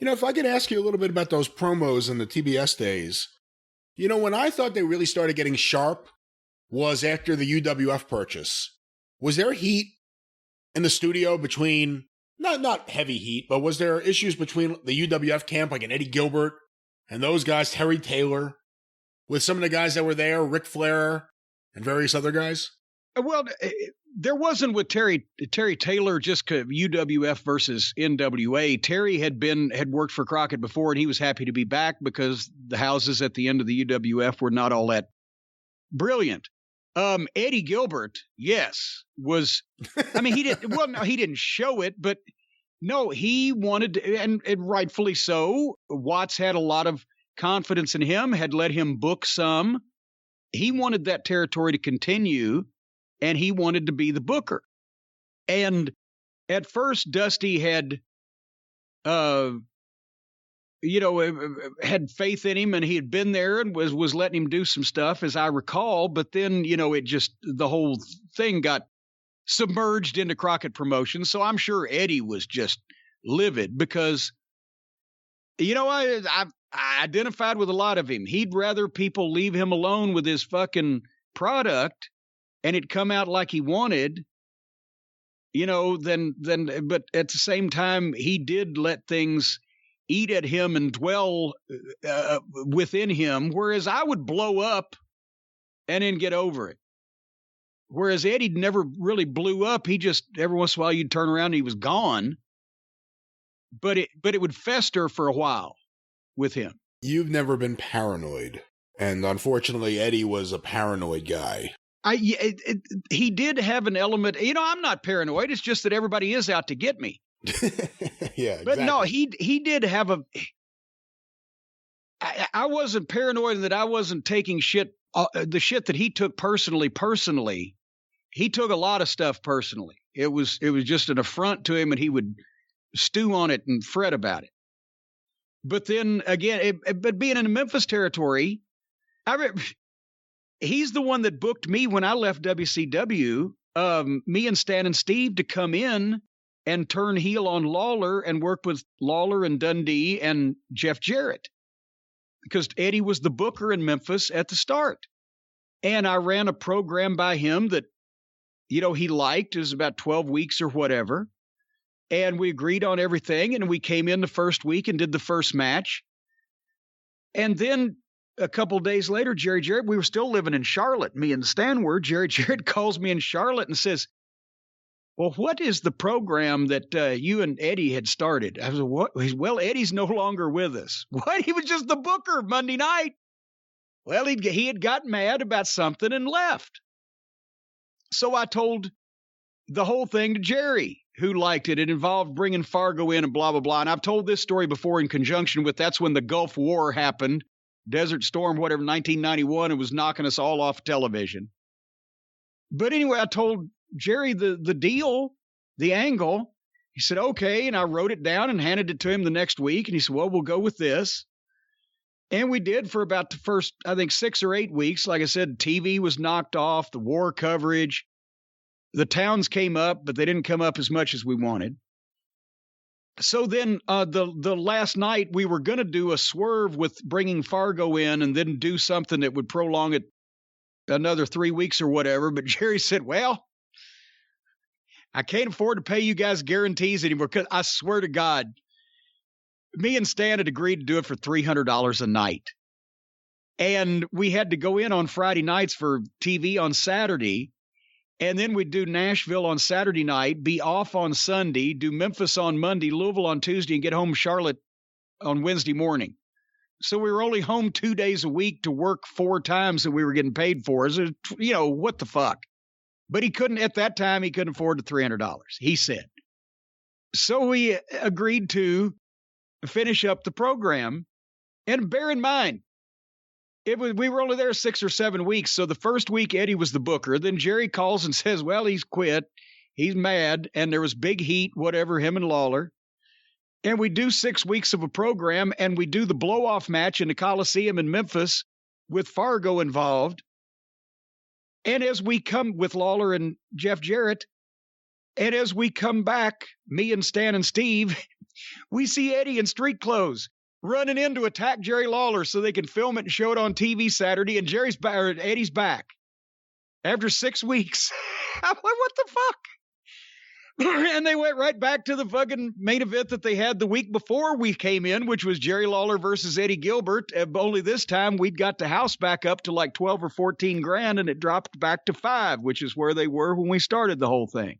If I could ask you a little bit about those promos in the TBS days, when I thought they really started getting sharp was after the UWF purchase. Was there heat in the studio between, not heavy heat, but was there issues between the UWF camp, like an Eddie Gilbert and those guys, Terry Taylor, with some of the guys that were there, Ric Flair and various other guys? Well, there wasn't with Terry Taylor, just UWF versus NWA. Terry had worked for Crockett before, and he was happy to be back because the houses at the end of the UWF were not all that brilliant. Eddie Gilbert, yes, was. I mean, he didn't. Well, no, he didn't show it, but no, he wanted to, and rightfully so. Watts had a lot of confidence in him, had let him book some. He wanted that territory to continue, and he wanted to be the booker. And at first, Dusty had, had faith in him, and he had been there and was letting him do some stuff, as I recall. But then, the whole thing got submerged into Crockett Promotions. So I'm sure Eddie was just livid because, I identified with a lot of him. He'd rather people leave him alone with his fucking product and it come out like he wanted, but at the same time, he did let things eat at him and dwell within him, whereas I would blow up and then get over it. Whereas Eddie never really blew up. He just, every once in a while, you'd turn around and he was gone. But it would fester for a while with him. You've never been paranoid. And unfortunately, Eddie was a paranoid guy. He did have an element. I'm not paranoid. It's just that everybody is out to get me. Yeah, exactly. But no, he did have I wasn't paranoid in that I wasn't taking shit, the shit that he took personally. He took a lot of stuff personally. It was just an affront to him, and he would stew on it and fret about it. But then again, but being in the Memphis territory, he's the one that booked me when I left WCW, me and Stan and Steve to come in and turn heel on Lawler and work with Lawler and Dundee and Jeff Jarrett, because Eddie was the booker in Memphis at the start. And I ran a program by him that, he liked. It was about 12 weeks or whatever. And we agreed on everything. And we came in the first week and did the first match. And then a couple of days later, Jerry Jarrett, we were still living in Charlotte, me and Stan were. Jerry Jarrett calls me in Charlotte and says, well, what is the program that you and Eddie had started? I was like, what? Well, Eddie's no longer with us. What? He was just the booker Monday night. Well, he had got mad about something and left. So I told the whole thing to Jerry, who liked it. It involved bringing Fargo in and blah, blah, blah. And I've told this story before in conjunction with, that's when the Gulf War happened, Desert Storm, whatever, 1991, and was knocking us all off television. But anyway, I told Jerry the deal, the angle. He said, okay. And I wrote it down and handed it to him the next week. And he said, well, we'll go with this. And we did for about the first, I think, 6 or 8 weeks. Like I said, TV was knocked off, the war coverage. The towns came up, but they didn't come up as much as we wanted. So then the last night we were going to do a swerve with bringing Fargo in and then do something that would prolong it another 3 weeks or whatever. But Jerry said, well, I can't afford to pay you guys guarantees anymore, because I swear to God, me and Stan had agreed to do it for $300 a night. And we had to go in on Friday nights for TV on Saturday. And then we'd do Nashville on Saturday night, be off on Sunday, do Memphis on Monday, Louisville on Tuesday, and get home Charlotte on Wednesday morning. So we were only home 2 days a week to work 4 times that we were getting paid for. So, what the fuck? But he couldn't, at that time, he couldn't afford the $300, he said. So we agreed to finish up the program. And bear in mind, we were only there 6 or 7 weeks. So the first week, Eddie was the booker. Then Jerry calls and says, well, he's quit. He's mad. And there was big heat, whatever, him and Lawler. And we do 6 weeks of a program, and we do the blow-off match in the Coliseum in Memphis with Fargo involved. And as we come with Lawler and Jeff Jarrett, and as we come back, me and Stan and Steve, We see Eddie in street clothes running in to attack Jerry Lawler so they can film it and show it on TV Saturday, and Eddie's back after 6 weeks. I'm like, what the fuck? And they went right back to the fucking main event that they had the week before we came in, which was Jerry Lawler versus Eddie Gilbert. Only this time we'd got the house back up to like 12 or 14 grand, and it dropped back to $5, which is where they were when we started the whole thing.